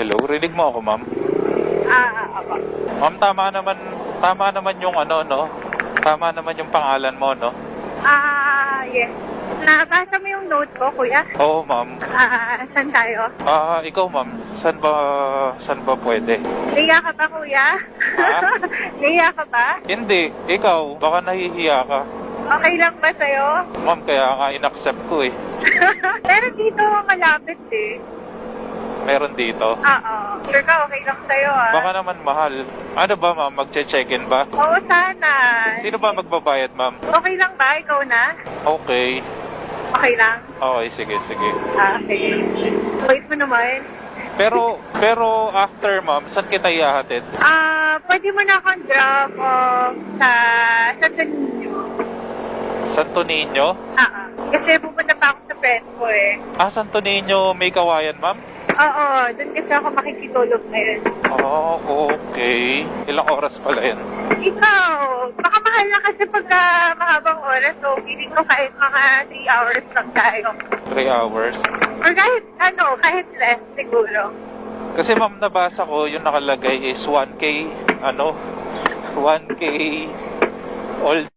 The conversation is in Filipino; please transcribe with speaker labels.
Speaker 1: Hello, rinig mo ako, ma'am?
Speaker 2: Ako.
Speaker 1: Ma'am, tama naman yung ano, no? Tama naman yung pangalan mo, no?
Speaker 2: Yes. Nabasa mo yung note ko, kuya?
Speaker 1: Oo, ma'am.
Speaker 2: Saan tayo?
Speaker 1: Ikaw, ma'am, saan ba pwede?
Speaker 2: Naiya ka ba, kuya?
Speaker 1: Ha?
Speaker 2: Naiya ka ba?
Speaker 1: Hindi, ikaw, baka nahihiya ka.
Speaker 2: Okay lang ba sa'yo?
Speaker 1: Ma'am, kaya nga inaccept ko eh.
Speaker 2: Pero dito, malapit eh.
Speaker 1: Meron dito.
Speaker 2: Oo. Sure ka, okay lang sa'yo
Speaker 1: Baka naman mahal. Ano ba, ma'am? Magche-check-in ba?
Speaker 2: Oo, sana.
Speaker 1: Sino ba magbabayad, ma'am?
Speaker 2: Okay lang ba? Ikaw na?
Speaker 1: Okay.
Speaker 2: Okay lang?
Speaker 1: Okay, sige.
Speaker 2: Okay. Wait mo naman.
Speaker 1: Pero after, ma'am, saan kita ihahatid?
Speaker 2: Pwede mo na akong drop off sa Santo Niño.
Speaker 1: Santo Niño?
Speaker 2: Kasi pupunta pa ako sa friend ko eh.
Speaker 1: Santo Niño may kawayan, ma'am?
Speaker 2: Oo, doon kasi ako makikitulog ngayon.
Speaker 1: Okay. Ilang oras pala yan?
Speaker 2: Ikaw, baka mahal na kasi pagka mahabang oras, so feeling ko kahit mga 3 hours lang tayo.
Speaker 1: 3 hours?
Speaker 2: Or kahit less siguro.
Speaker 1: Kasi ma'am, nabasa ko, yung nakalagay is 1K all